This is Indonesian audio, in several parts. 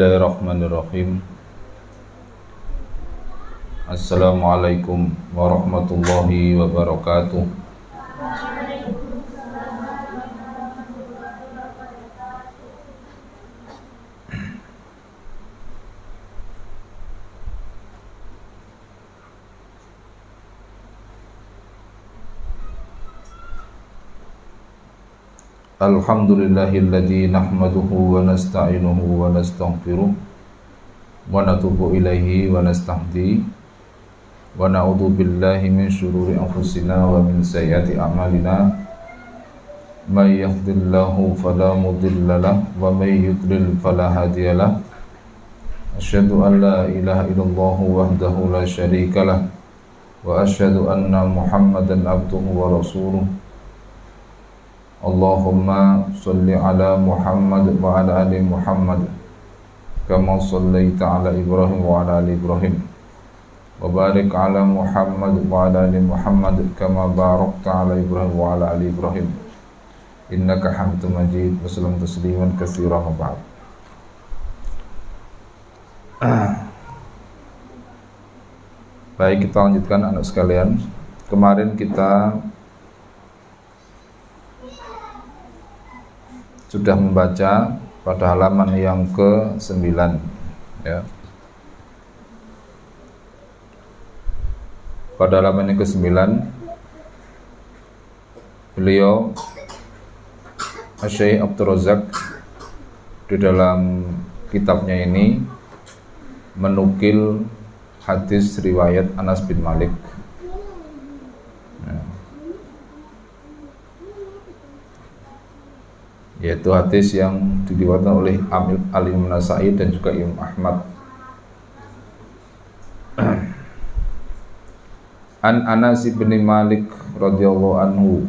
Bismillahirrahmanirrahim. Assalamualaikum warahmatullahi wabarakatuh. Alhamdulillahilladzi nahmaduhu wa nasta'inuhu wa nastaghfiruh wa natubu ilaihi wa nastahdi wa na'udzu billahi min syururi anfusina wa min sayyiati a'malina may yahdihillahu fala mudilla lahu wa may yudlil fala hadiyalah. Asyhadu an la ilaha illallah wahdahu la syarika lah wa asyhadu anna Muhammadan abduhu wa rasuluh. Allahumma salli ala Muhammad wa ala ali Muhammad kama sallaita ala Ibrahim wa ala ali Ibrahim wa barik ala Muhammad wa ala ali Muhammad kama barakta ala Ibrahim wa ala ali Ibrahim innaka hamidum majid. Wa sallam tasliman katsiran wa ba'd. Baik, kita lanjutkan anak sekalian. Kemarin kita sudah membaca pada halaman yang ke-9 ya. Pada halaman yang ke-9 beliau Syekh Abdul Razak di dalam kitabnya ini menukil hadis riwayat Anas bin Malik ya, yaitu hadis yang diriwayatkan oleh Al-Imam Nasa'i dan juga Imam Ahmad. An Anas bin Malik radhiyallahu anhu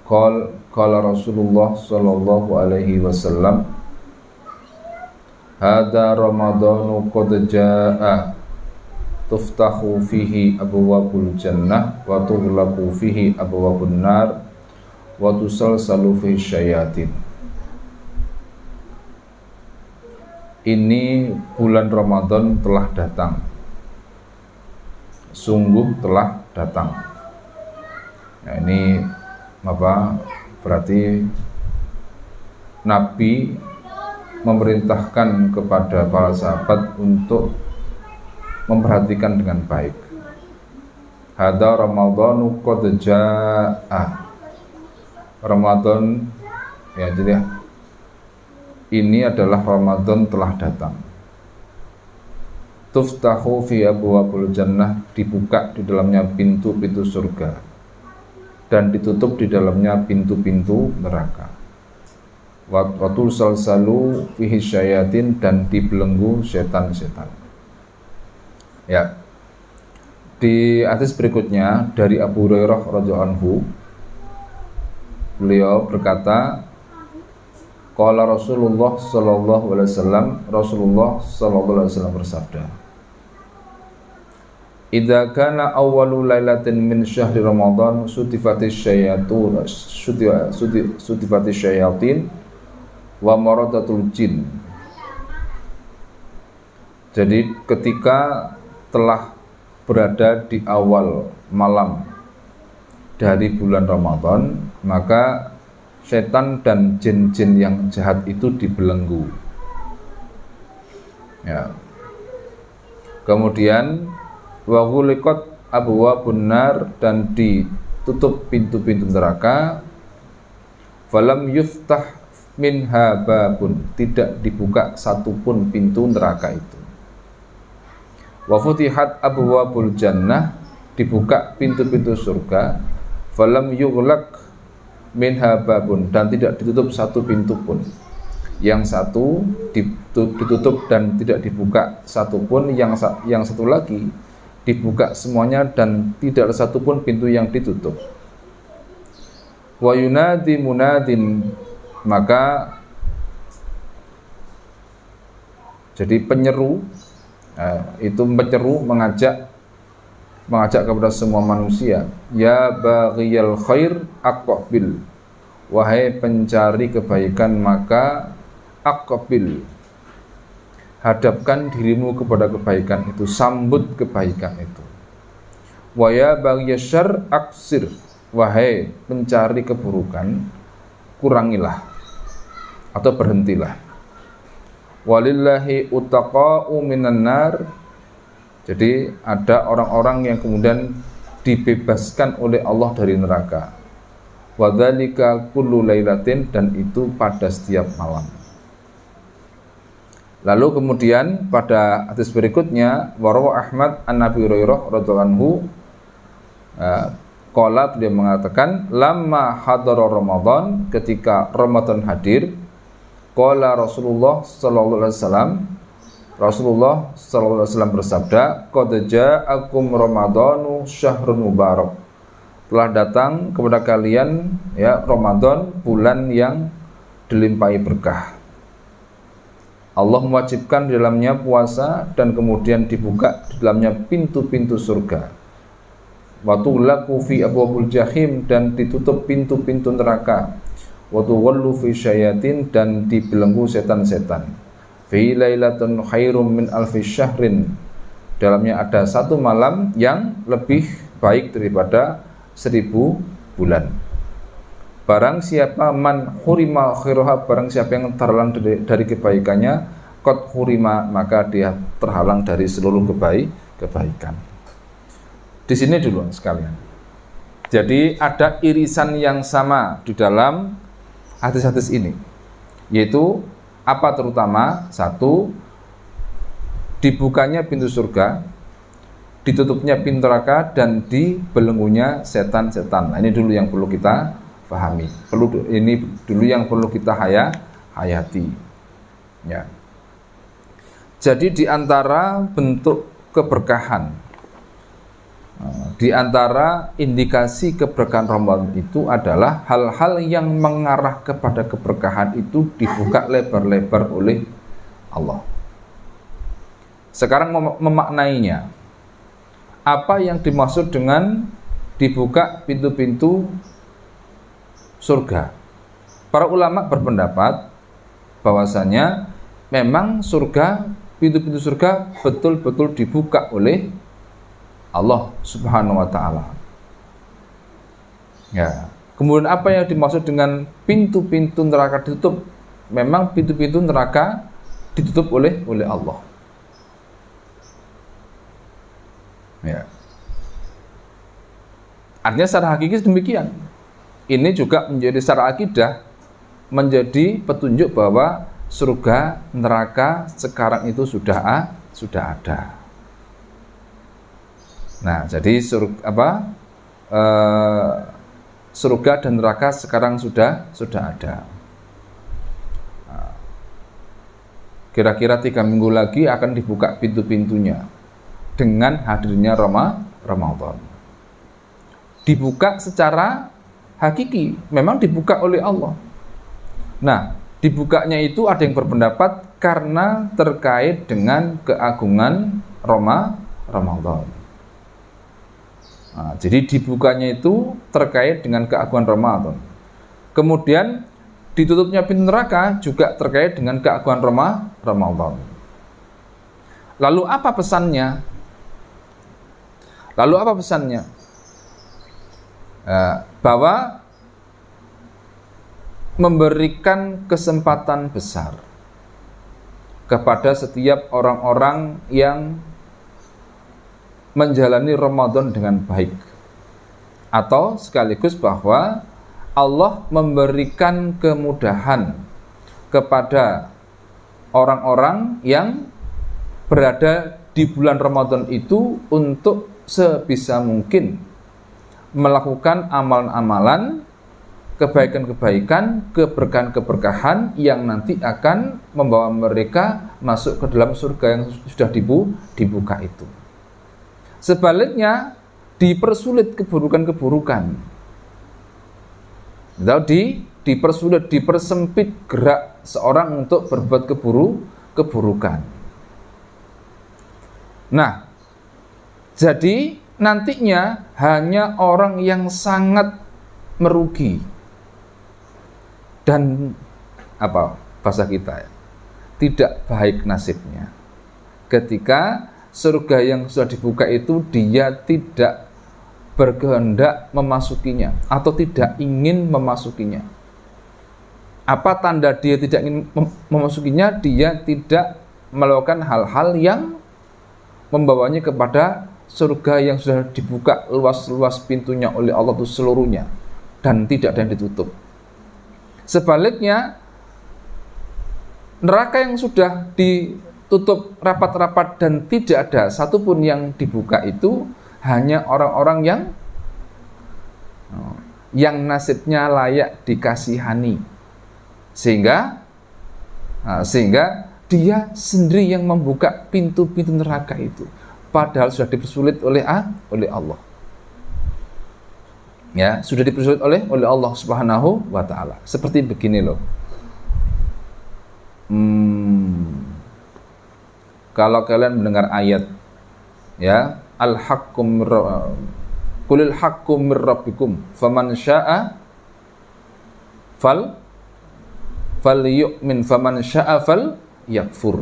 qala Rasulullah sallallahu alaihi wasallam hadza ramadhanu qad jaa tuftahu fihi abwabul jannah wa tughlaqu fihi abwabun nar wa tusalsalu fi syayatin. Ini bulan Ramadan telah datang, sungguh telah datang. Nah, ini apa? Berarti Nabi memerintahkan kepada para sahabat untuk memperhatikan dengan baik. Hadza Ramadhanu qad jaa. Ramadan ya, jadi ini adalah Ramadan telah datang. Tuftahu fi abwabul jannah, dibuka di dalamnya pintu-pintu surga dan ditutup di dalamnya pintu-pintu neraka. Wa tusalsalu fihi syayatin, dan dibelenggu setan-setan. Ya. Di hadis berikutnya dari Abu Hurairah radhiyallahu anhu, beliau berkata, qala Rasulullah sallallahu alaihi wasallam, Rasulullah sallallahu alaihi wasallam bersabda, idza kana awwalu lailatin min syahri Ramadan sutifatish syayatin wa maradatul jin. Jadi ketika telah berada di awal malam dari bulan Ramadan, maka setan dan jin-jin yang jahat itu dibelenggu ya. Kemudian wa ghuliqat abwabun nar, dan ditutup pintu-pintu neraka. Falam yuftah minha babun, tidak dibuka satupun pintu neraka itu. Wa futihat abwabul jannah, dibuka pintu-pintu surga. Falam yughlaq minha babun, dan tidak ditutup satu pintu pun. Yang satu ditutup dan tidak dibuka satu pun, yang satu lagi dibuka semuanya dan tidak ada satu pun pintu yang ditutup. Wa yunadi munadin, maka jadi penyeru itu menyeru, mengajak kepada semua manusia, ya baghiyal khair aqbil, wahai pencari kebaikan maka aqbil, hadapkan dirimu kepada kebaikan itu, sambut kebaikan itu. Wa ya bagyasyar aksir, wahai pencari keburukan, kurangilah atau berhentilah. Walillahi utaqa'u minan nar. Jadi ada orang-orang yang kemudian dibebaskan oleh Allah dari neraka. Wadzalika kullu lailatin, dan itu pada setiap malam. Lalu kemudian pada hadis berikutnya, warawa Ahmad an Nabi Hurairah radhiyallahu anhu, qala, beliau mengatakan, lamma hadara Ramadan, ketika Ramadan hadir, qala Rasulullah sallallahu alaihi wasallam, Rasulullah sallallahu alaihi wasallam bersabda, qad ja'akum Ramadhanu syahrun mubarak. Telah datang kepada kalian ya Ramadan, bulan yang dilimpahi berkah. Allah mewajibkan di dalamnya puasa, dan kemudian dibuka di dalamnya pintu-pintu surga. Wa tughlaqu fi abwabul jahim, dan ditutup pintu-pintu neraka. Wa tuwallu fi syayatin, dan dibelenggu setan-setan. Fi lailatun khairum min alfi syahrin, dalamnya ada satu malam yang lebih baik daripada 1000 bulan. Barang siapa man hurima khairuha, barang siapa yang terhalang dari kebaikannya, qad hurima, maka dia terhalang dari seluruh kebaikan. Di sini dulu sekalian. Jadi ada irisan yang sama di dalam hadis-hadis ini, yaitu apa terutama? Satu, dibukanya pintu surga, ditutupnya pintu neraka, dan dibelenggunya setan-setan. Nah, ini dulu yang perlu kita pahami. Ini dulu yang perlu kita hayati. Ya. Jadi di antara bentuk keberkahan, di antara indikasi keberkahan Ramadan itu adalah hal-hal yang mengarah kepada keberkahan itu dibuka lebar-lebar oleh Allah. Sekarang memaknainya. Apa yang dimaksud dengan dibuka pintu-pintu surga? Para ulama berpendapat bahwasanya memang surga, pintu-pintu surga betul-betul dibuka oleh Allah Subhanahu wa taala. Ya. Kemudian apa yang dimaksud dengan pintu-pintu neraka ditutup? Memang pintu-pintu neraka ditutup oleh Allah. Ya. Artinya secara hakiki demikian. Ini juga menjadi secara akidah menjadi petunjuk bahwa surga neraka sekarang itu sudah ada. Nah, jadi surga dan neraka sekarang sudah ada. Nah, kira-kira 3 minggu lagi akan dibuka pintu-pintunya dengan hadirnya Ramadan. Dibuka secara hakiki, memang dibuka oleh Allah. Nah, dibukanya itu ada yang berpendapat karena terkait dengan keagungan Ramadan. Nah, jadi dibukanya itu terkait dengan keagungan Ramadan. Kemudian ditutupnya pintu neraka juga terkait dengan keagungan Ramadan. Lalu apa pesannya? Bahwa memberikan kesempatan besar kepada setiap orang-orang yang menjalani Ramadan dengan baik, atau sekaligus bahwa Allah memberikan kemudahan kepada orang-orang yang berada di bulan Ramadan itu untuk sebisa mungkin melakukan amalan-amalan, kebaikan-kebaikan, keberkahan-keberkahan yang nanti akan membawa mereka masuk ke dalam surga yang sudah dibuka itu. Sebaliknya, dipersulit keburukan-keburukan. Dipersulit, dipersempit gerak seorang untuk berbuat keburukan. Nah, jadi nantinya hanya orang yang sangat merugi dan bahasa kita ya, tidak baik nasibnya. ketika surga yang sudah dibuka itu dia tidak berkehendak memasukinya atau tidak ingin memasukinya. Apa tanda dia tidak ingin memasukinya? Dia tidak melakukan hal-hal yang membawanya kepada surga yang sudah dibuka luas-luas pintunya oleh Allah itu seluruhnya dan tidak ada yang ditutup. Sebaliknya, neraka yang sudah ditutup rapat-rapat dan tidak ada satupun yang dibuka itu hanya orang-orang yang nasibnya layak dikasihani, sehingga dia sendiri yang membuka pintu-pintu neraka itu, padahal sudah dipersulit oleh Allah. Ya, sudah dipersulit oleh Allah Subhanahu wa taala. Seperti begini loh. Kalau kalian mendengar ayat, ya, Qulil haqqu mir rabbikum faman syaa'a falyu'min faman syaa'a falyakfur.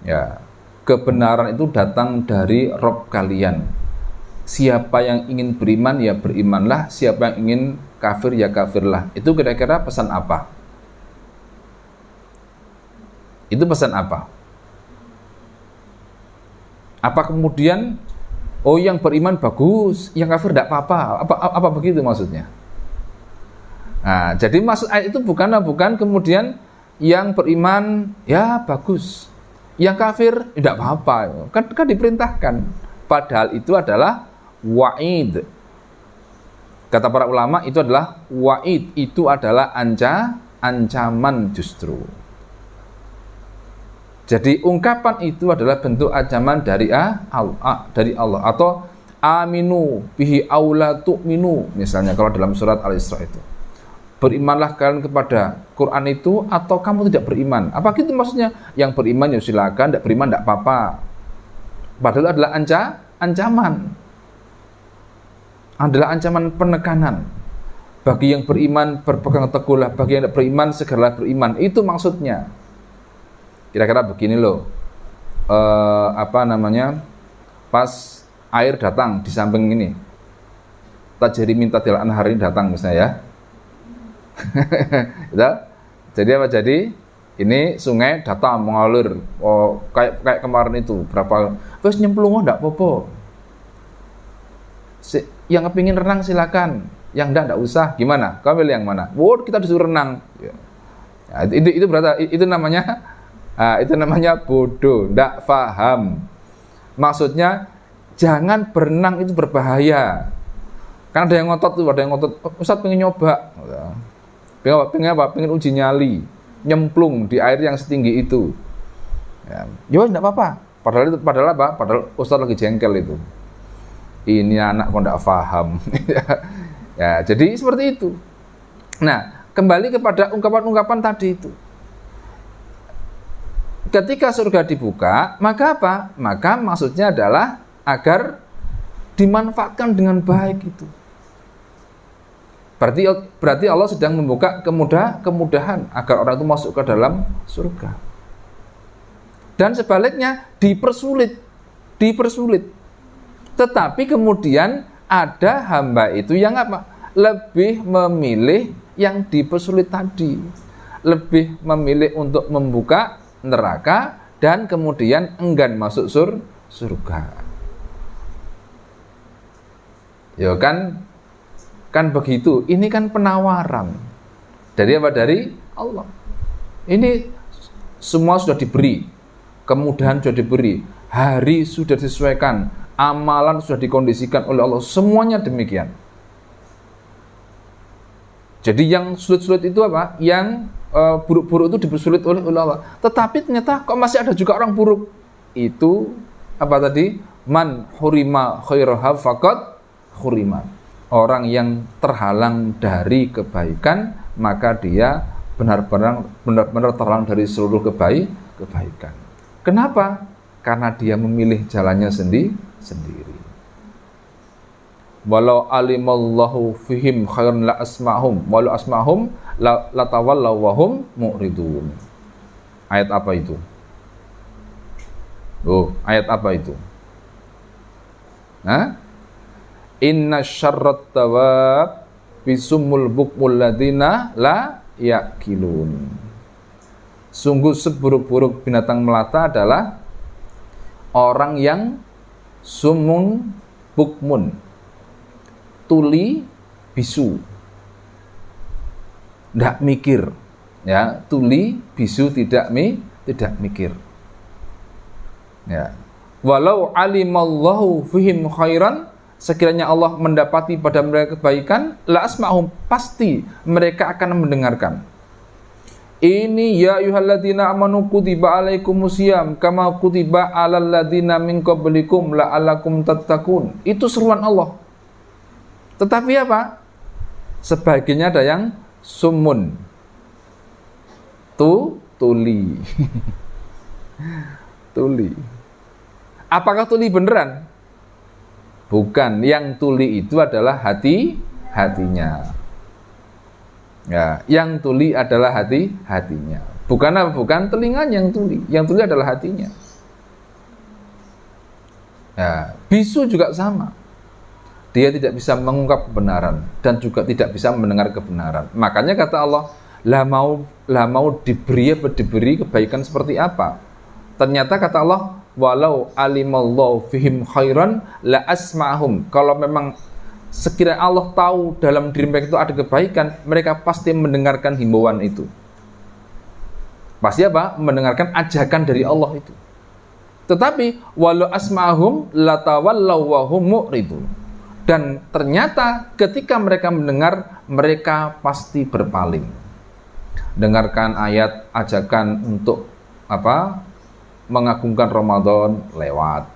Ya, kebenaran itu datang dari Rabb kalian. Siapa yang ingin beriman ya berimanlah, siapa yang ingin kafir ya kafirlah. Itu kira-kira pesan apa? Itu pesan apa? Apa kemudian yang beriman bagus, yang kafir tidak apa-apa? Apa begitu maksudnya? Nah, jadi maksud ayat itu bukan kemudian yang beriman ya bagus, yang kafir tidak apa-apa. Kan diperintahkan. Padahal itu adalah wa'id. Kata para ulama itu adalah wa'id, itu adalah ancaman justru. Jadi ungkapan itu adalah bentuk ancaman dari Allah, atau aminu bihi aula tu'minu, misalnya kalau dalam surat Al-Isra itu. Berimanlah kalian kepada Quran itu atau kamu tidak beriman. Apa gitu maksudnya? Yang beriman ya silakan, tidak beriman tidak apa-apa. Padahal adalah ancaman. Adalah ancaman penekanan. Bagi yang beriman berpegang teguhlah, bagi yang tidak beriman segeralah beriman. Itu maksudnya. Kira-kira begini loh, pas air datang di samping ini, tajri minta tilaan hari ini datang misalnya ya. Jadi apa? Jadi ini sungai datang mengalir, kayak kemarin itu berapa, wes nyemplung enggak apa-apa. Yang kepingin renang silakan, yang enggak usah. Gimana? Kau pilih yang mana? Kita disuruh renang. Ya, itu berarti itu namanya bodoh, tidak paham. Maksudnya jangan berenang itu berbahaya. Kan ada yang ngotot, Ustaz pengen nyoba. Pengen apa? Pengen uji nyali, nyemplung di air yang setinggi itu. Ya, tidak apa-apa. Padahal apa? Padahal Ustaz lagi jengkel itu. Ini anak kok tidak paham. Ya, jadi seperti itu. Nah, kembali kepada ungkapan-ungkapan tadi itu. Ketika surga dibuka, maka apa? Maka maksudnya adalah agar dimanfaatkan dengan baik itu. Berarti Allah sedang membuka kemudahan agar orang itu masuk ke dalam surga. Dan sebaliknya dipersulit. Tetapi kemudian ada hamba itu yang apa? Lebih memilih yang dipersulit tadi. Lebih memilih untuk membuka neraka dan kemudian enggan masuk surga. Ya kan begitu. Ini kan penawaran dari apa? Dari Allah. Ini semua sudah diberi, kemudahan sudah diberi, hari sudah disesuaikan, amalan sudah dikondisikan oleh Allah, semuanya demikian. Jadi yang sulit-sulit itu apa? Yang buruk-buruk itu dipersulit oleh Allah. Tetapi ternyata kok masih ada juga orang buruk. Itu apa tadi? Man hurima khairaha faqad hurima. Orang yang terhalang dari kebaikan, maka dia benar-benar terhalang dari seluruh kebaikan. Kenapa? Karena dia memilih jalannya sendiri. Walau alimallahu fihim khairan la asma'hum walau asma'hum la tawallaw wa hum mu'ridun. Ayat apa itu? Oh, ayat apa itu? Hah? Inna syarrat tawab bisumul bukmul ladina la yaqilun. Sungguh seburuk-buruk binatang melata adalah orang yang sumun bukmun, tuli bisu, tidak mikir, ya, tuli bisu tidak mikir, ya. Walau alimallahu fihim khairan, sekiranya Allah mendapati pada mereka kebaikan, la asma'hum, pasti mereka akan mendengarkan. Ini ya ayyuhalladzina amanu kutiba alaikumusiyam kama kutiba alal ladzina min qablikum la'allakum tattaqun. Itu seruan Allah. Tetapi apa? Sebagiannya ada yang sumun, tuli. Tuli. Apakah tuli beneran? Bukan, yang tuli itu adalah hatinya. Ya, yang tuli adalah hatinya. Bukan apa? Bukan telinganya yang tuli. Yang tuli adalah hatinya. Ya, bisu juga sama. Dia tidak bisa mengungkap kebenaran dan juga tidak bisa mendengar kebenaran. Makanya kata Allah, lah mau diberi kebaikan seperti apa? Ternyata kata Allah, walau alimallahu fihim khairan la asma'hum. Kalau memang sekiranya Allah tahu dalam diri mereka itu ada kebaikan, mereka pasti mendengarkan himbauan itu. Pasti apa? Mendengarkan ajakan dari Allah itu. Tetapi walau asma'hum latawallaw wa hum mu'ridun. Dan ternyata ketika mereka mendengar, mereka pasti berpaling. Dengarkan ayat ajakan untuk apa? Mengagungkan Ramadan, lewat.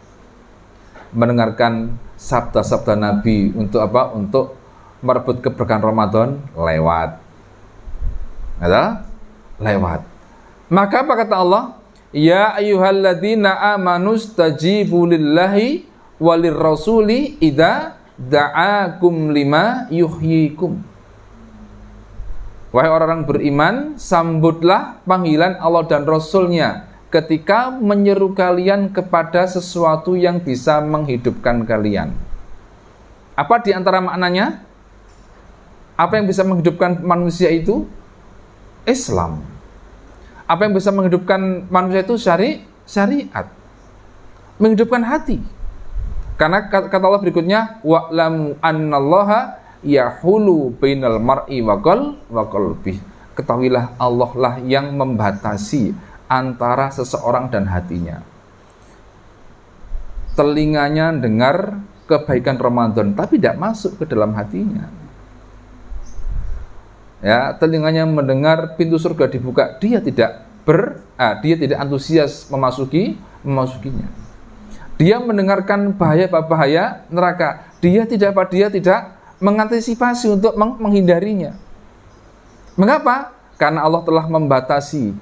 Mendengarkan sabda-sabda Nabi untuk apa? Untuk merebut keberkahan Ramadan, lewat. Ada? Lewat. Maka apa kata Allah? Ya ayyuhalladzina amanu stajibu lillahi walir rasuli idza da'akum lima yuhyikum. Wahai orang-orang beriman, sambutlah panggilan Allah dan Rasulnya ketika menyeru kalian kepada sesuatu yang bisa menghidupkan kalian. Apa di antara maknanya? Apa yang bisa menghidupkan manusia itu? Islam. Apa yang bisa menghidupkan manusia itu? Syariat. Menghidupkan hati. Karena kata Allah berikutnya, wa'lamu annallaha yahulu bainal mar'i wa qalbih. Ketahuilah Allah lah yang membatasi antara seseorang dan hatinya. Telinganya dengar kebaikan Ramadan, tapi tidak masuk ke dalam hatinya. Ya, telinganya mendengar pintu surga dibuka, dia tidak antusias memasukinya. Dia mendengarkan bahaya neraka, dia tidak mengantisipasi untuk menghindarinya. Mengapa? Karena Allah telah membatasi.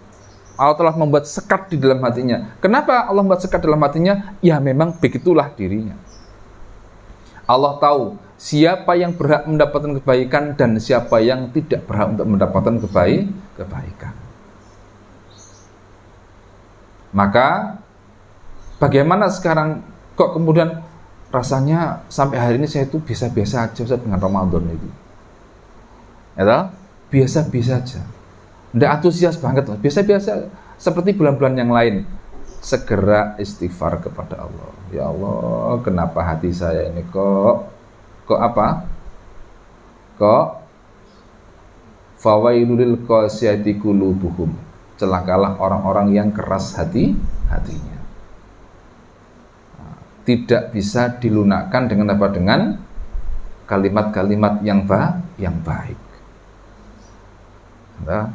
Allah telah membuat sekat di dalam hatinya. Kenapa Allah membuat sekat dalam hatinya? Ya memang begitulah dirinya. Allah tahu siapa yang berhak mendapatkan kebaikan dan siapa yang tidak berhak untuk mendapatkan kebaikan. Maka bagaimana sekarang kok kemudian rasanya sampai hari ini saya itu biasa-biasa aja dengan Ramadan itu. Ya, biasa-biasa aja. Tidak antusias banget, biasa-biasa seperti bulan-bulan yang lain. Segera istighfar kepada Allah. Ya Allah, kenapa hati saya ini kok apa? Kok fawailul qasiyati qulubuhum. Celakalah orang-orang yang keras hatinya. Tidak bisa dilunakkan dengan apa? Dengan kalimat-kalimat yang baik. Nah,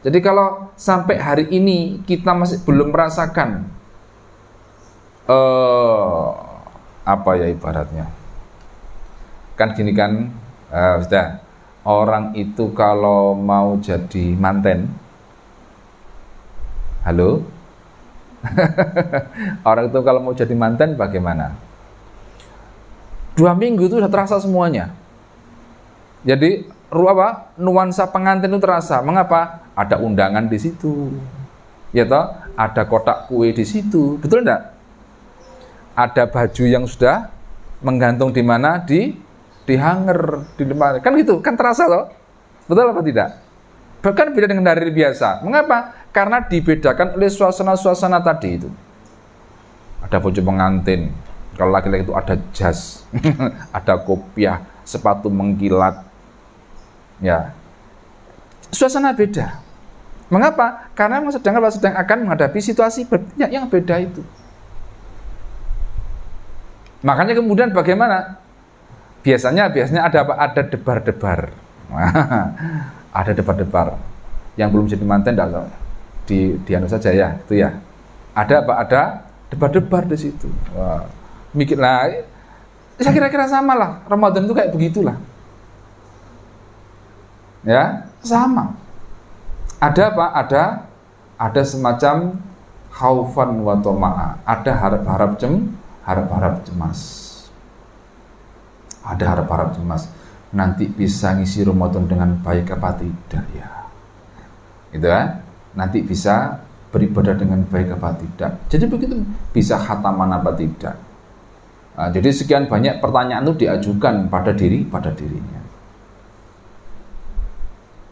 jadi kalau sampai hari ini kita masih belum merasakan apa ya ibaratnya, kan gini kan, sudah orang itu kalau mau jadi manten, halo, orang itu kalau mau jadi manten bagaimana? 2 minggu itu sudah terasa semuanya. Jadi nuansa pengantin itu terasa. Mengapa? Ada undangan di situ, ya toh, ada kotak kue di situ, betul enggak? ada baju yang sudah menggantung di mana, di hanger, di lemari. Kan gitu, kan terasa loh. Betul apa tidak? Bahkan beda dengan hari biasa. Mengapa? Karena dibedakan oleh suasana-suasana tadi itu. Ada baju pengantin. Kalau laki-laki itu ada jas, ada kopiah, sepatu mengkilat. Ya. Suasana beda. Mengapa? Karena sedang akan menghadapi situasi yang beda itu. Makanya kemudian bagaimana? Biasanya ada apa? Ada debar-debar. Ada debar-debar. Yang belum jadi manten enggak di anu saja ya, itu ya. Ada apa? Ada debar-debar di situ. Wah. Mikirlah, saya kira-kira sama lah. Ramadan itu kayak begitulah. Ya, sama. Ada apa? Ada semacam khaufan wa toma'a. Ada harap-harap cemas. Ada harap-harap cemas. Nanti bisa ngisi Ramadan dengan baik apa tidak ya? Gitu kan? Nanti bisa beribadah dengan baik apa tidak? Jadi begitu, bisa khataman apa tidak? Nah, jadi sekian banyak pertanyaan itu diajukan pada dirinya.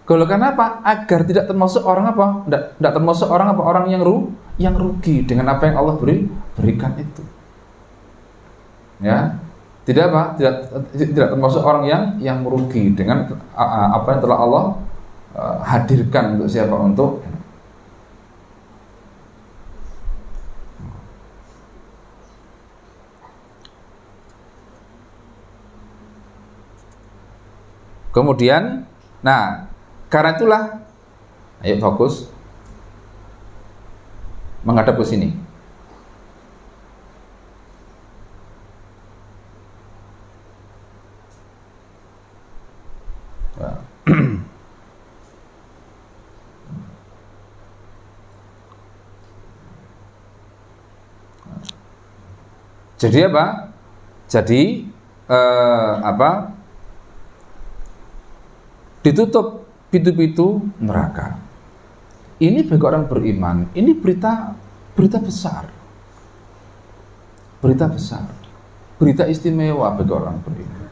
Kalau kenapa? Agar tidak termasuk orang apa? Tidak termasuk orang apa? Orang yang rugi dengan apa yang Allah berikan itu. Ya, tidak termasuk orang yang merugi dengan apa yang telah Allah hadirkan untuk siapa? Untuk kemudian, nah, karena itulah, ayo fokus menghadap ke sini. Jadi apa? Jadi apa? Ditutup pintu-pintu neraka. Ini bagi orang beriman, ini berita besar. Berita besar. Berita istimewa bagi orang beriman.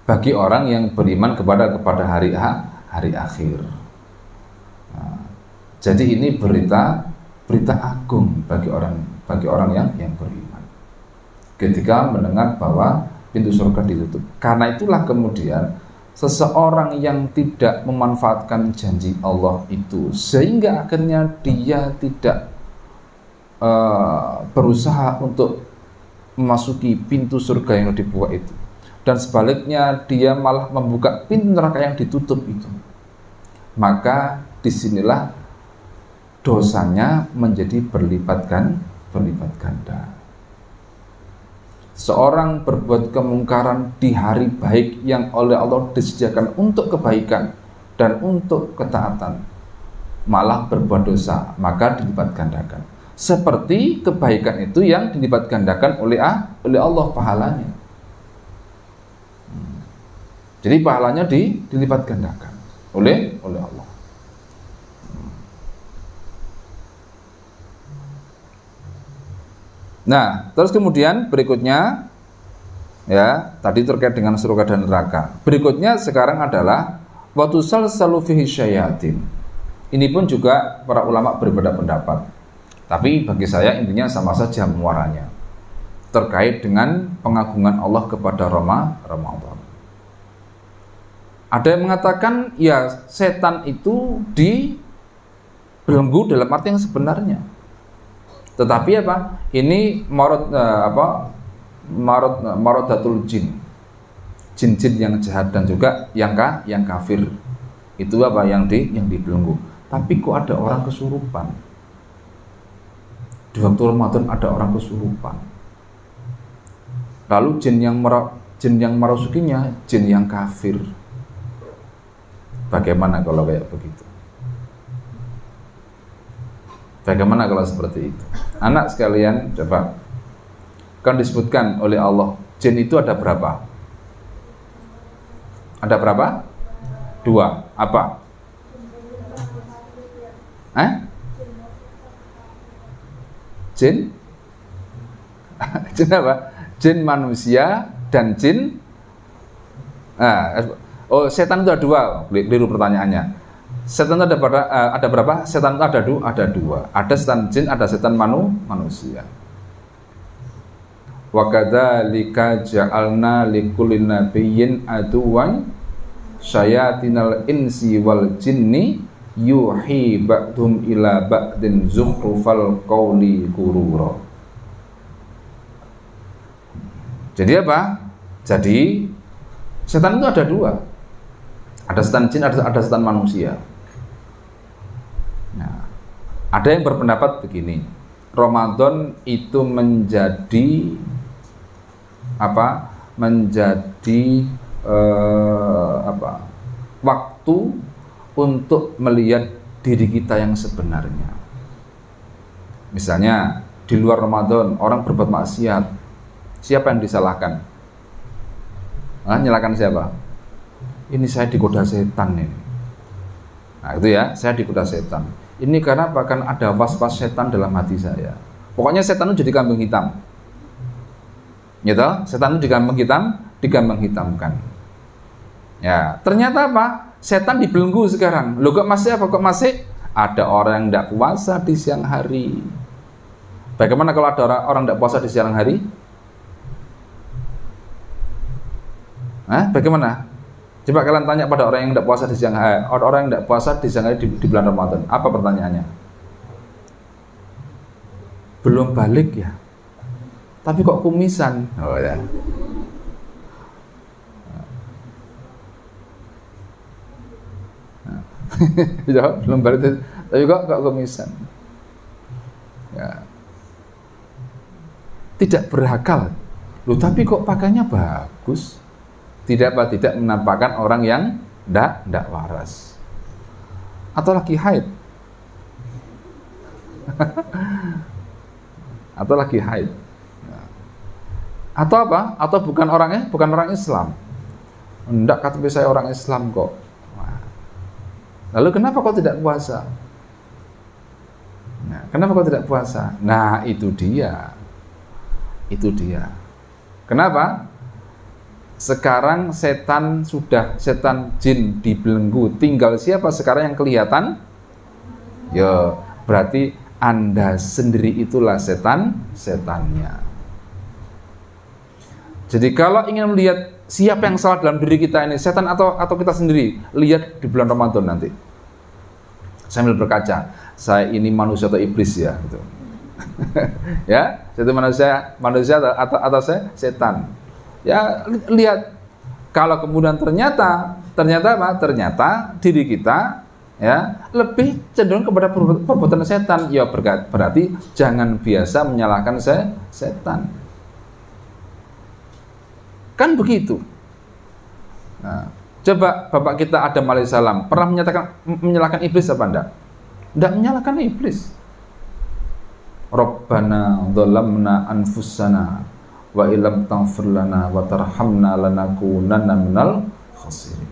Bagi orang yang beriman kepada hari akhir. Nah, jadi ini berita agung bagi orang yang beriman. Ketika mendengar bahwa pintu surga ditutup. Karena itulah kemudian seseorang yang tidak memanfaatkan janji Allah itu, sehingga akhirnya dia tidak berusaha untuk memasuki pintu surga yang dibuka itu, dan sebaliknya dia malah membuka pintu neraka yang ditutup itu, maka disinilah dosanya menjadi berlipat ganda. Seorang berbuat kemungkaran di hari baik yang oleh Allah disediakan untuk kebaikan dan untuk ketaatan, malah berbuat dosa, maka dilipat gandakan. Seperti kebaikan itu yang dilipat gandakan oleh Allah pahalanya. Jadi pahalanya dilipat gandakan oleh Allah. Nah, terus kemudian berikutnya, ya, tadi terkait dengan surga dan neraka. Berikutnya sekarang adalah watusal salufihi syayatin. Ini pun juga para ulama berbeda pendapat. Tapi bagi saya intinya sama saja muaranya. Terkait dengan pengagungan Allah kepada Ramadan. Ada yang mengatakan ya setan itu dibelenggu dalam arti yang sebenarnya. Tetapi apa? Ini marodatul jin. Jin-jin yang jahat dan juga yang kafir. Itu apa? Yang dibelenggu. Tapi kok ada orang kesurupan? Di waktu Ramadan ada orang kesurupan. Lalu jin yang merasukinya jin yang kafir. Bagaimana kalau kayak begitu? Bagaimana kalau seperti itu? Anak sekalian, coba. Kan disebutkan oleh Allah, jin itu ada berapa? Ada berapa? 2. Apa? Eh? Jin? Jin apa? Jin manusia dan jin. Setan itu ada dua. Keliru pertanyaannya. Setan itu ada berapa? Setan itu ada dua. Ada setan jin, ada setan manusia. Wa kadzalika ja'alna likulli nabiyyin aduwan syayatinal insi wal jinni yuhi ba'dhum ila ba'din zukhrufal qawli ghurura. Jadi apa? Jadi setan itu ada dua. Ada setan jin, ada setan manusia. Nah, ada yang berpendapat begini. Ramadan itu menjadi apa? Menjadi waktu untuk melihat diri kita yang sebenarnya. Misalnya di luar Ramadan orang berbuat maksiat, siapa yang disalahkan? Nyalakan siapa? Ini saya digoda setan ini. Nah itu ya, saya digoda setan. Ini karena bahkan ada was-was setan dalam hati saya. Pokoknya setan itu jadi kambing hitam. Gitu? Setan itu digambang hitamkan. Ya, ternyata apa? Setan dibelenggu sekarang. Loh kok masih apa? Kok masih ada orang yang tidak puasa di siang hari? Bagaimana kalau ada orang tidak puasa di siang hari? Bagaimana? Coba kalian tanya pada orang yang tidak puasa di siang hari, orang yang tidak puasa di siang hari di bulan Ramadan. Apa pertanyaannya? Belum balik ya? Tapi kok kumisan? Oh ya. Jawab belum balik, tapi kok kumisan? Ya. Tidak berakal. Loh, tapi kok pakainya bagus? Tidak menampakkan orang yang tidak waras. Atau lagi haid. Atau lagi haid. Atau apa? Atau bukan orang Islam. Enggak, kata saya orang Islam kok. Lalu kenapa kau tidak puasa? Nah, kenapa kau tidak puasa? Nah, itu dia. Kenapa? Sekarang setan jin dibelenggu. Tinggal siapa sekarang yang kelihatan? Ya, berarti Anda sendiri itulah setannya. Jadi kalau ingin melihat siapa yang salah dalam diri kita ini, setan atau kita sendiri, lihat di bulan Ramadan nanti. Sambil berkaca, saya ini manusia atau iblis ya, gitu. Ya, saya itu manusia atau saya setan. Ya, lihat. Kalau kemudian ternyata apa? Ternyata diri kita ya lebih cenderung kepada perbuatan setan. Ya berarti jangan biasa menyalahkan setan. Kan begitu. Nah, coba Bapak kita Adam alaihissalam pernah menyalahkan iblis apa enggak? Enggak menyalahkan iblis. Rabbana dzalamna anfusana wa illam taghfir lana wa tarhamna lanakunanna minal khasirin.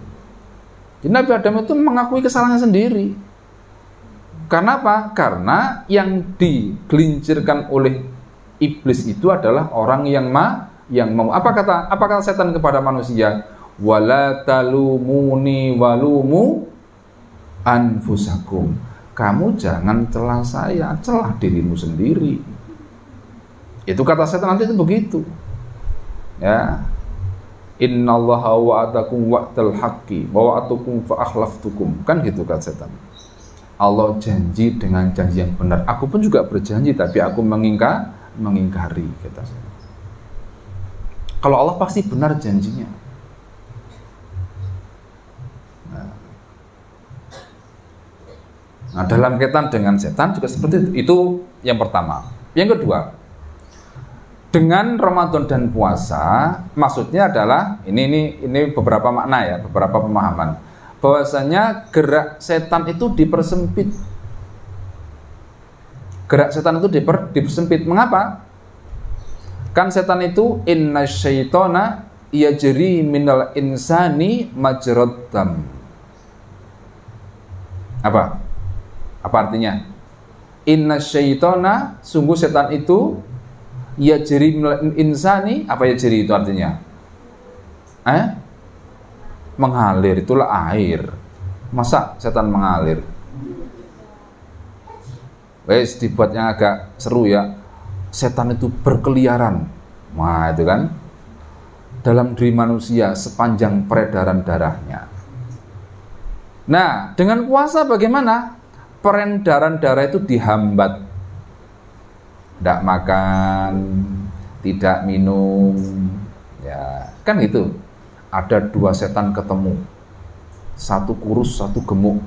Jadi Nabi Adam itu mengakui kesalahannya sendiri. Karena apa? Karena yang digelincirkan oleh iblis itu adalah orang yang mau. Apa kata setan kepada manusia? Wala talumuni walumu anfusakum. Kamu jangan celah saya, celah dirimu sendiri. Itu kata setan nanti itu begitu. Ya. Innallaha wa'adakum wa'dal haqqi wa wa'atukum fa akhlaftukum. Kan gitu kata setan. Allah janji dengan janji yang benar. Aku pun juga berjanji tapi aku mengingkari kata setan. Kalau Allah pasti benar janjinya. Nah, dalam kaitan dengan setan juga seperti itu. Itu yang pertama. Yang kedua, dengan Ramadan dan puasa, maksudnya adalah ini beberapa makna ya, beberapa pemahaman. Bahwasanya gerak setan itu dipersempit. Gerak setan itu dipersempit. Mengapa? Kan setan itu inna syaitona yajri minal insani majrad dam. Apa? Apa artinya? Inna syaitana, sungguh setan itu yajri minal insani. Apa yajri itu artinya? Mengalir, itulah air. Masa setan mengalir? Wes dibuat yang agak seru ya. Setan itu berkeliaran. Wah, itu kan dalam diri manusia sepanjang peredaran darahnya. Nah, dengan puasa bagaimana? Peredaran darah itu dihambat. Tidak makan, tidak minum, ya kan itu. Ada dua setan ketemu, satu kurus, satu gemuk.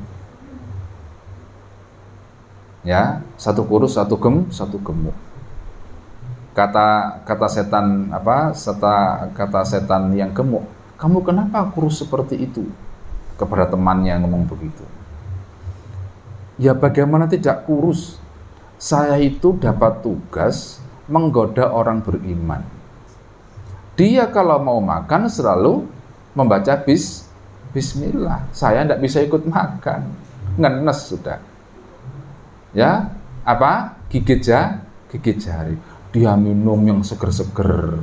Ya, satu kurus, satu gemuk. Kata setan kata setan yang gemuk, kamu kenapa kurus seperti itu? Kepada temannya ngomong begitu. Ya bagaimana tidak kurus? Saya itu dapat tugas menggoda orang beriman. Dia kalau mau makan selalu membaca bismillah. Saya tidak bisa ikut makan, ngenes sudah. Ya, apa? Gigit jari. Dia minum yang seger-seger.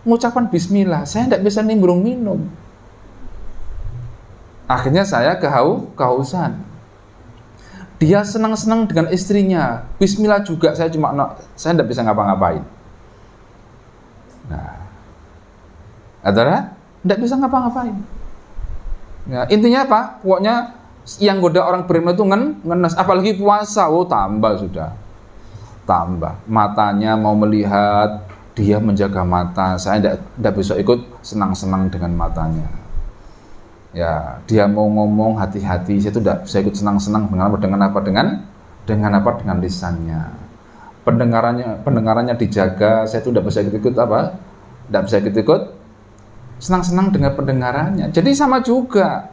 Mengucapkan bismillah, saya tidak bisa nimbrung minum. Akhirnya saya kehausan. Dia senang-senang dengan istrinya. Bismillah juga, saya tidak bisa ngapa-ngapain. Nah, adalah tidak bisa ngapa-ngapain. Nah, intinya apa? Pokoknya yang goda orang beriman itu ngenes, apalagi puasa, tambah sudah. Tambah. Matanya mau melihat, dia menjaga mata. Saya tidak bisa ikut senang-senang dengan matanya. Ya, dia mau ngomong hati-hati, saya itu tidak bisa ikut senang-senang dengan lisannya. Pendengarannya dijaga, saya itu tidak bisa ikut tidak bisa ikut senang-senang dengan pendengarannya. Jadi sama juga,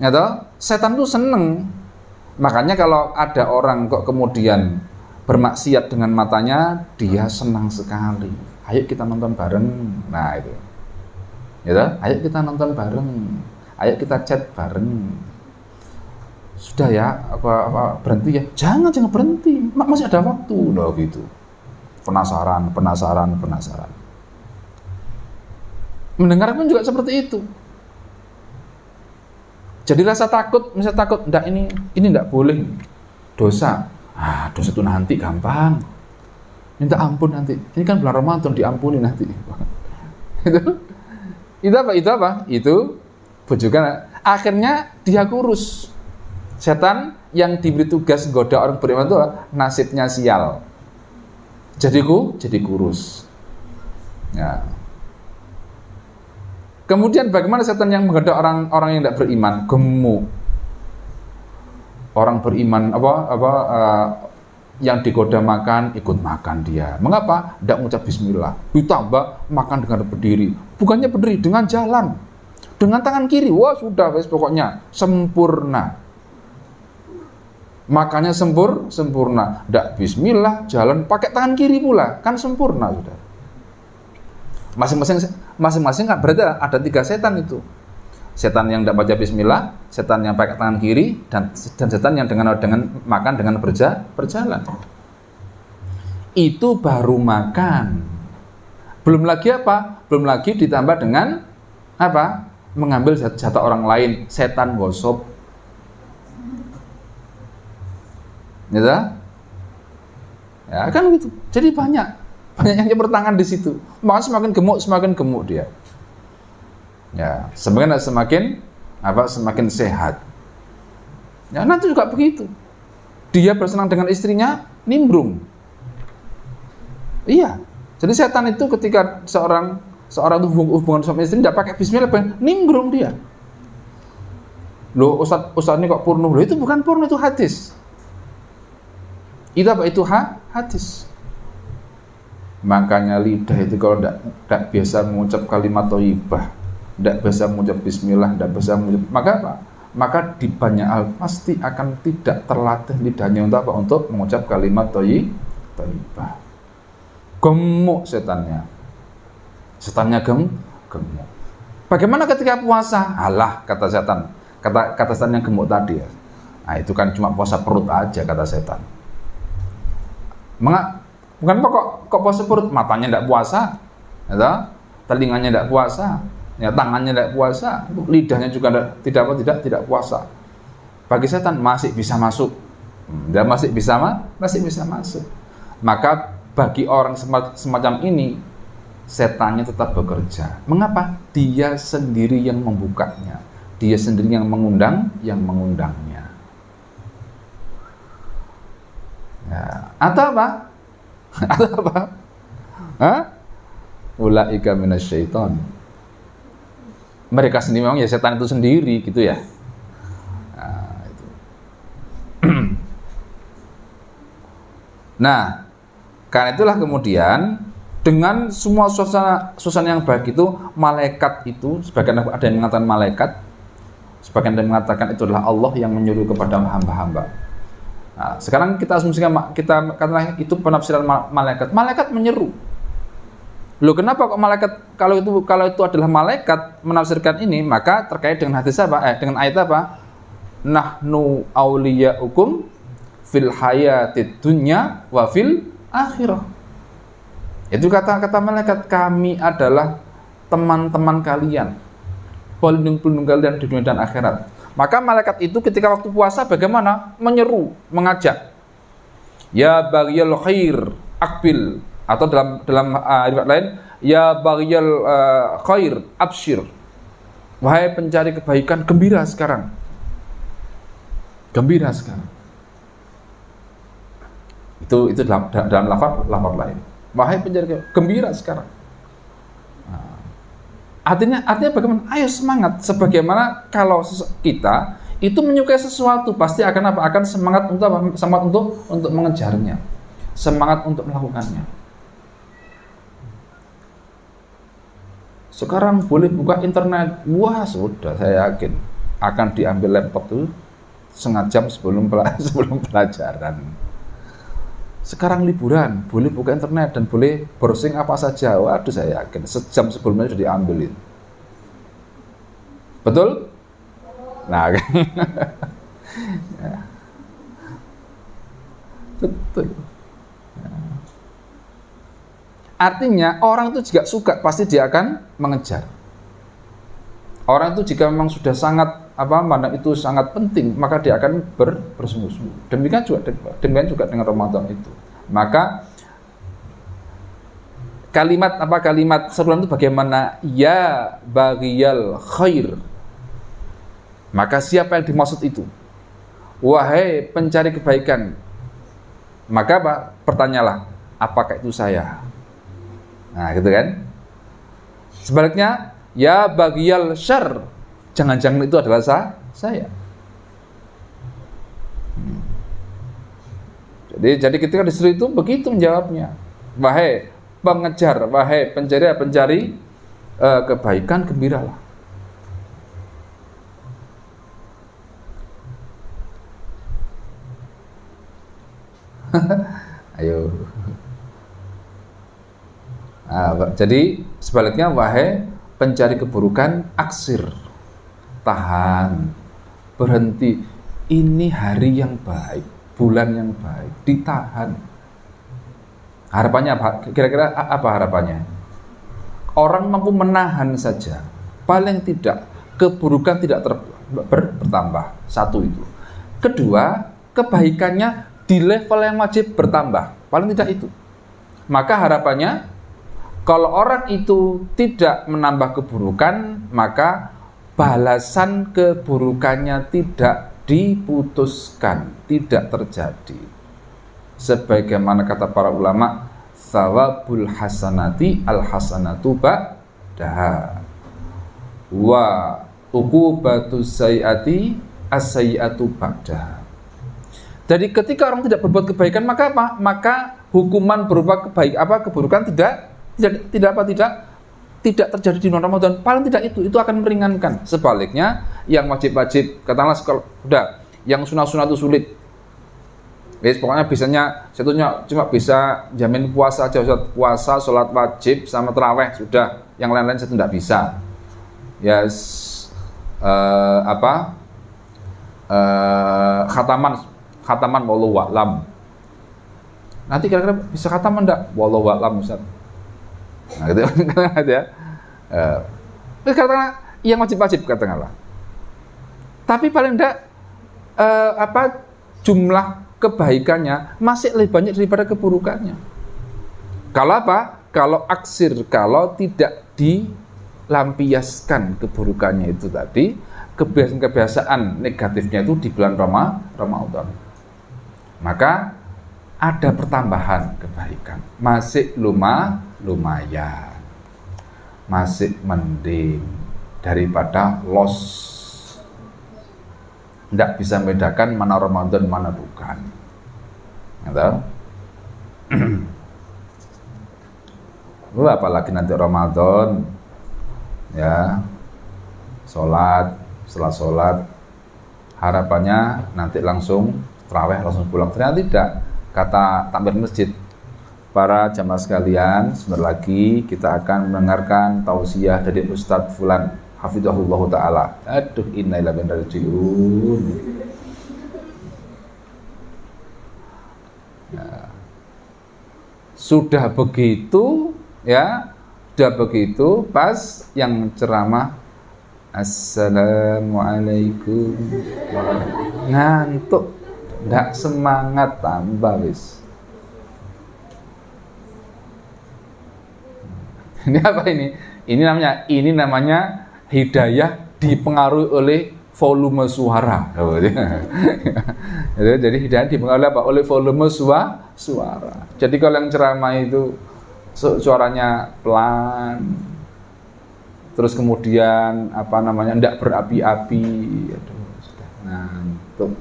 ya toh, setan itu seneng. Makanya kalau ada orang kok kemudian bermaksiat dengan matanya, dia senang sekali. Ayo kita nonton bareng. Nah itu, ya toh, ayo kita nonton bareng. Ayo kita chat bareng. Sudah ya, berhenti ya? Jangan berhenti. Masih ada waktu loh gitu. Penasaran. Mendengar pun juga seperti itu. Jadi rasa takut, misalnya takut, enggak ini enggak boleh. Dosa. Dosa itu nanti gampang. Minta ampun nanti. Ini kan bulan Ramadan, diampuni nanti. Itu apa? Itu bujukan. Akhirnya dia kurus. Setan yang diberi tugas goda orang beriman itu nasibnya sial. Jadi kurus. Ya. Kemudian bagaimana setan yang menggoda orang yang tidak beriman? Gemuk. Orang beriman yang digoda makan, ikut makan dia. Mengapa? Tidak mengucap bismillah. Ditambah makan dengan berdiri. Bukannya berdiri, dengan jalan. Dengan tangan kiri, wah sudah pokoknya sempurna. Makannya sempurna. Tidak bismillah, jalan pakai tangan kiri pula, kan sempurna sudah. Masing-masing kan berarti ada 3 setan itu. Setan yang tidak baca bismillah, setan yang pakai tangan kiri, dan setan yang dengan makan dengan berjalan. Itu baru makan. Belum lagi apa? Belum lagi ditambah dengan apa? Mengambil jatah orang lain, setan gosop. Gitu? Ya kan gitu. Jadi banyak yang bertangan di situ. Maka semakin gemuk dia. Ya, semakin sehat. Ya, nanti juga begitu. Dia bersenang dengan istrinya, nimbrung. Iya. Jadi setan itu ketika seorang itu hubungan suami istri tidak pakai bismillah, nimbrung dia. Loh, Ustaz ini kok porno? Loh, itu bukan porno, itu hadis. Itu apa? Itu hadis. Makanya lidah itu kalau tidak biasa mengucap kalimat thayyibah, tidak biasa mengucap bismillah, tidak biasa mengucap, maka apa? Maka di banyak hal pasti akan tidak terlatih lidahnya untuk apa? Untuk mengucap kalimat thayyibah. Gemuk setannya gemuk. Bagaimana ketika puasa? Alah, kata setan yang gemuk tadi ya. Nah, itu kan cuma puasa perut aja kata setan. Bukan kok puasa perut, matanya tidak puasa, ya, telinganya tidak puasa, ya, tangannya tidak puasa, lidahnya juga tidak puasa. Bagi setan masih bisa masuk, dan masih bisa masuk. Maka bagi orang semacam ini, setannya tetap bekerja. Mengapa? Dia sendiri yang membukanya, dia sendiri yang mengundangnya. Ya. Atau apa? Ulaika minasyaiton. Mereka sendiri memang ya setan itu sendiri gitu ya. Nah, itu. Nah, karena itulah kemudian dengan semua suasana yang baik itu, malaikat itu, sebagian ada yang mengatakan malaikat, sebagian ada yang mengatakan itu adalah Allah yang menyuruh kepada hamba-hamba. Nah, sekarang kita asumsikan, kita katakan itu penafsiran malaikat. Malaikat menyeru. Loh, kenapa kok malaikat, kalau itu adalah malaikat menafsirkan ini, maka terkait dengan hadis apa? Dengan ayat apa? Nahnu auliyaukum fil hayatid dunya wa fil akhirah. Itu kata-kata malaikat, kami adalah teman-teman kalian, pelindung-pelindung kalian di dunia dan akhirat. Maka malaikat itu ketika waktu puasa bagaimana? Menyeru, mengajak. Ya baghiyal khair, akbil. Atau dalam riwayat lain, ya baghiyal khair, abshir. Wahai pencari kebaikan, gembira sekarang. Gembira sekarang. Itu dalam lafaz lain. Wahai pencari kebaikan, gembira sekarang. Artinya bagaimana? Ayo semangat. Sebagaimana kalau kita itu menyukai sesuatu, pasti akan apa? Akan semangat untuk apa? Semangat untuk mengejarnya, semangat untuk melakukannya. Sekarang boleh buka internet, wah sudah, saya yakin akan diambil laptop itu setengah jam sebelum pelajaran. Sekarang liburan, boleh buka internet dan boleh browsing apa saja. Waduh, saya yakin sejam sebelumnya sudah diambilin. Betul? Nah, ya. Betul. Ya. Artinya orang itu juga suka, pasti dia akan mengejar. Orang itu jika memang sudah sangat mana itu sangat penting, maka dia akan bersungguh-sungguh. Demikian juga dengan Ramadan itu. Maka kalimat seruan itu bagaimana? Ya baghiyal khair. Maka siapa yang dimaksud itu? Wahai pencari kebaikan. Maka pertanyalah, apakah itu saya? Nah, gitu kan? Sebaliknya, ya baghiyal syarr. Jangan-jangan itu adalah saya. Jadi ketika disuruh itu begitu menjawabnya. Wahai pengejar, wahai pencari kebaikan, gembiralah. Ayo. Jadi sebaliknya, wahai pencari keburukan, aksir. Tahan, berhenti. Ini hari yang baik, bulan yang baik, ditahan. Harapannya apa? Kira-kira apa harapannya? Orang mampu menahan saja, paling tidak keburukan tidak bertambah. Satu itu. Kedua, kebaikannya di level yang wajib bertambah, paling tidak itu. Maka harapannya, kalau orang itu tidak menambah keburukan, maka balasan keburukannya tidak diputuskan, tidak terjadi. Sebagaimana kata para ulama, thawabul hasanati al hasanatu ba'daha wa uqubatus sayyiati as-sayyiatu ba'daha. Jadi ketika orang tidak berbuat kebaikan, maka apa? Maka hukuman berupa keburukan tidak terjadi di bulan Ramadan. Paling tidak itu akan meringankan. Sebaliknya, yang wajib-wajib, katakanlah udah, yang sunah-sunah itu sulit. Pokoknya satunya cuma bisa jamin puasa aja, puasa, sholat wajib, sama taraweh, sudah. Yang lain-lain saya tidak bisa. khataman wallahu a'lam. Nanti kira-kira bisa khataman enggak? Wallahu a'lam Ustaz. Nah, gitu ya. Katakanlah yang wajib-wajib katakanlah. Tapi paling enggak jumlah kebaikannya masih lebih banyak daripada keburukannya. Kalau apa? Kalau aksir, kalau tidak dilampiaskan keburukannya itu tadi, kebiasaan-kebiasaan negatifnya itu di bulan Ramadan. Maka ada pertambahan kebaikan. Masih lumayan. Masih mending daripada loss. Tidak bisa membedakan mana Ramadan, mana bukan. Gitu? Apalagi nanti Ramadan, ya, setelah sholat, harapannya nanti langsung tarawih, langsung pulang. Ternyata tidak. Kata takmir masjid, para jamaah sekalian, sebentar lagi kita akan mendengarkan tausiah dari Ustadz Fulan hafizahullah ta'ala. Aduh, innalillahi wa inna ilaihi raji'un. Ya. Sudah begitu pas yang ceramah Assalamualaikum, ngantuk, nggak semangat tambah wis. Ini apa ini? Ini namanya hidayah dipengaruhi oleh volume suara. Jadi hidayah dipengaruhi apa? Oleh volume suara. Jadi kalau yang ceramah itu suaranya pelan, terus kemudian enggak berapi-api, aduh, sudah ngantuk.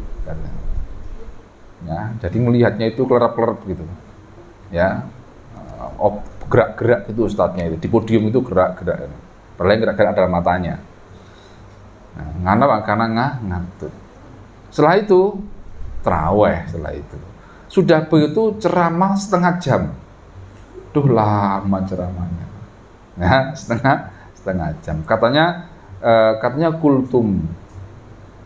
Ya, jadi melihatnya itu kelerap-kelerap gitu. Ya. Gerak-gerak itu ustadznya itu di podium itu gerak-gerak. Padahal gerak-gerak adalah matanya. Nah, karena ngantuk. Setelah itu tarawih, sudah begitu ceramah setengah jam. Duh, lama ceramahnya. Nah, setengah jam. Katanya kultum.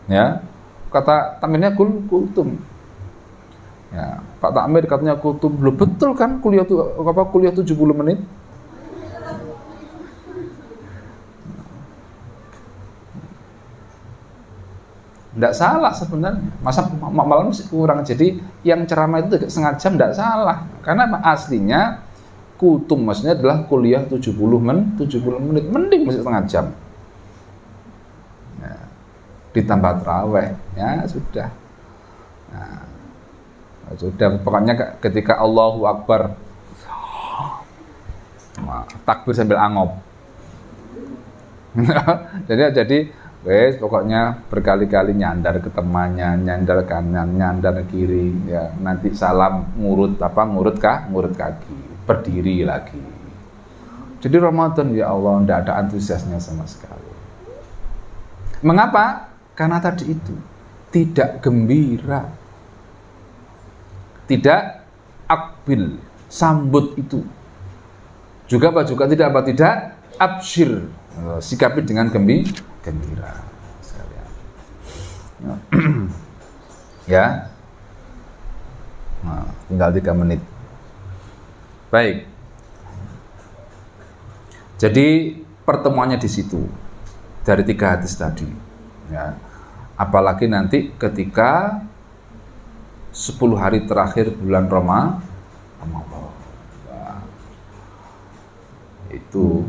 Ya. Kata tamirnya kultum. Ya, Pak Takmir katanya kultum. Belum betul kan kuliah 70 menit? Tidak salah sebenarnya. Masa malam masih kurang. Jadi yang ceramah itu setengah jam tidak salah. Karena aslinya kultum maksudnya adalah kuliah 70 menit. Mending masih setengah jam. Ya, ditambah tarawih, ya sudah. Nah, sudah, pokoknya ketika Allahu Akbar, takbir sambil angop. jadi wes pokoknya berkali-kali nyandar ke temannya, nyandar kanan, nyandar kiri, ya nanti salam ngurut kaki, berdiri lagi. Jadi Ramadan ya Allah tidak ada antusiasnya sama sekali. Mengapa? Karena tadi itu tidak gembira. Tidak akbil, sambut itu. Juga tidak absyir, sikapi dengan gembira. Ya. Nah, tinggal 3 menit. Baik. Jadi pertemuannya di situ dari 3 hadis tadi. Ya. Apalagi nanti ketika 10 hari terakhir bulan Ramadan. Itu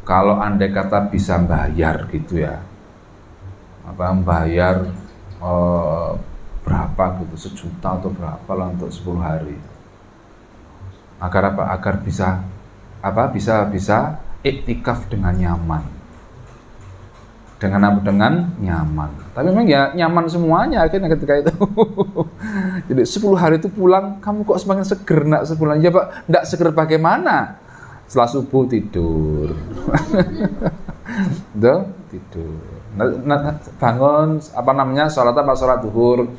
kalau andai kata bisa bayar gitu ya. Bayar berapa gitu, 1 juta atau berapa lah untuk 10 hari. Agar apa? Agar bisa iktikaf dengan nyaman. Dengan nyaman. Tapi memang ya nyaman semuanya akhirnya ketika itu. Jadi 10 hari itu pulang, kamu kok semakin seger nak sebulan? Ya Pak, enggak seger bagaimana? Setelah subuh tidur. Tidur. Bangun sholat zuhur.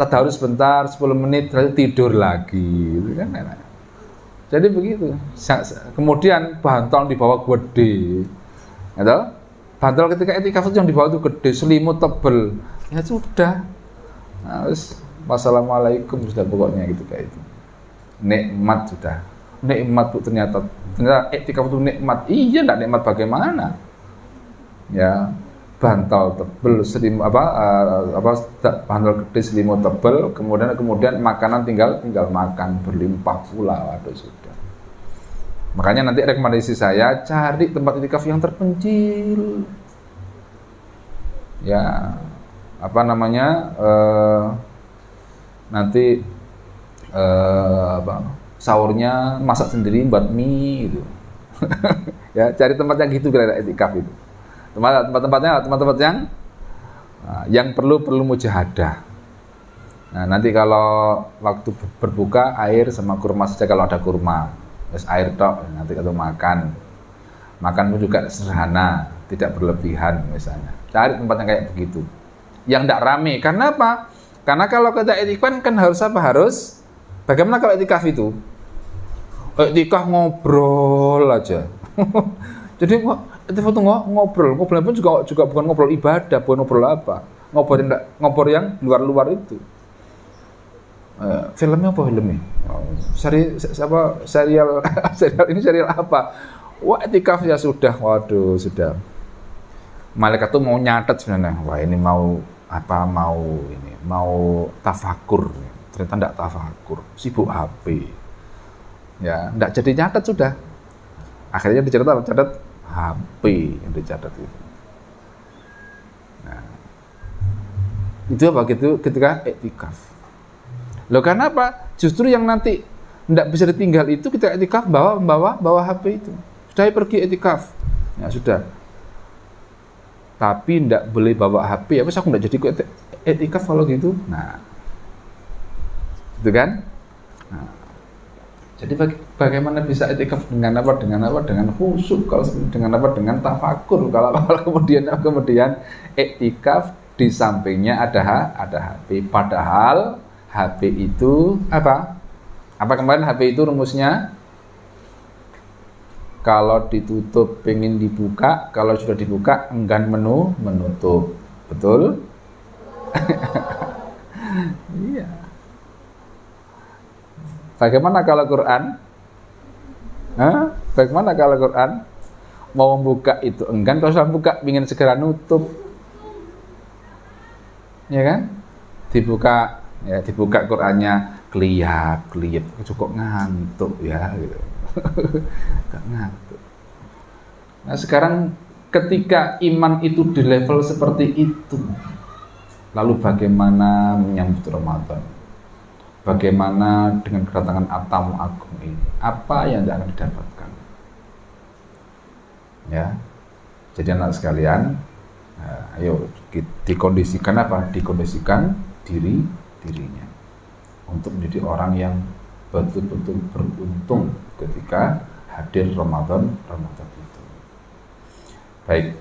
Tadarus sebentar 10 menit terus tidur lagi. Itu kan enak. Jadi begitu. Kemudian bantal di bawah gede. Gitu? Bantal ketika etikaf itu yang dibawa itu gede, selimut tebel. Ya sudah. Nah, wassalamualaikum sudah pokoknya gitu kayak itu. Nikmat sudah. Nikmat Bu ternyata etikaf itu nikmat. Iya, enggak nikmat bagaimana? Ya, bantal tebel, selimut bantal gede, selimut tebel, kemudian makanan tinggal makan berlimpah pula. Waduh sudah. Makanya nanti rekomendasi saya cari tempat itikaf yang terpencil. Ya, nanti sahurnya masak sendiri buat mie gitu. Ya, cari tempat yang gitu kira-kira itikaf itu. Tempat-tempat yang perlu mujahadah. Nah, nanti kalau waktu berbuka air sama kurma saja kalau ada kurma. Terus air tok, nanti kalau makan pun juga sederhana, tidak berlebihan misalnya. Cari tempat yang kayak begitu, yang tidak rame. Karena apa? Karena kalau kita itikaf kan harus bagaimana kalau itikaf itu? Itikaf ngobrol aja. Jadi itikaf itu ngobrol pun juga bukan ngobrol ibadah, bukan ngobrol apa? Ngobrol yang luar itu. Filmnya apa filmnya? Serial ini serial apa? Wah, etikaf ya sudah, waduh sudah. Malaikat tuh mau nyatet sebenarnya. Wah, ini mau tafakur. Ternyata enggak tafakur, sibuk HP. Ya, enggak jadi nyatet sudah. Akhirnya catat HP yang dicatat itu. Nah, itu apa gitu ketika etikaf. Loh, karena apa? Justru yang nanti tidak bisa ditinggal itu kita etikaf bawa HP itu. Sudah pergi etikaf. Ya sudah. Tapi tidak boleh bawa HP. Ya, aku tidak jadi etikaf kalau gitu. Nah. Itu kan? Nah. Jadi bagaimana bisa etikaf dengan apa? Dengan khusyuk, kalau dengan tafakur. Kalau kemudian etikaf di sampingnya ada HP. Padahal HP itu apa? Apa kemarin HP itu rumusnya? Kalau ditutup pengen dibuka, kalau sudah dibuka enggan menutup. Betul? Iya. Bagaimana kalau Quran? Bagaimana kalau Quran? Mau membuka itu enggan, kalau sudah buka ingin segera nutup. Ya kan? Dibuka Qurannya keliyap, cukup ngantuk ya gitu. Gak ngantuk. Nah, sekarang ketika iman itu di level seperti itu, lalu bagaimana menyambut Ramadan? Bagaimana dengan kedatangan tamu agung ini? Apa yang akan didapatkan? Ya. Jadi anak sekalian, ayo dikondisikan apa? Dikondisikan dirinya untuk menjadi orang yang betul-betul beruntung ketika hadir Ramadan itu. Baik,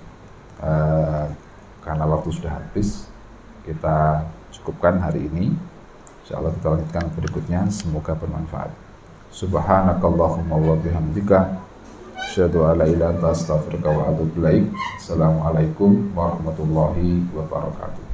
karena waktu sudah habis, kita cukupkan hari ini. Insyaallah kita lanjutkan berikutnya. Semoga bermanfaat. Subhanakallahumma wa bihamdika asyhadu an la ilaha illa anta astaghfiruka wa atubu ilaik. Assalamualaikum warahmatullahi wabarakatuh.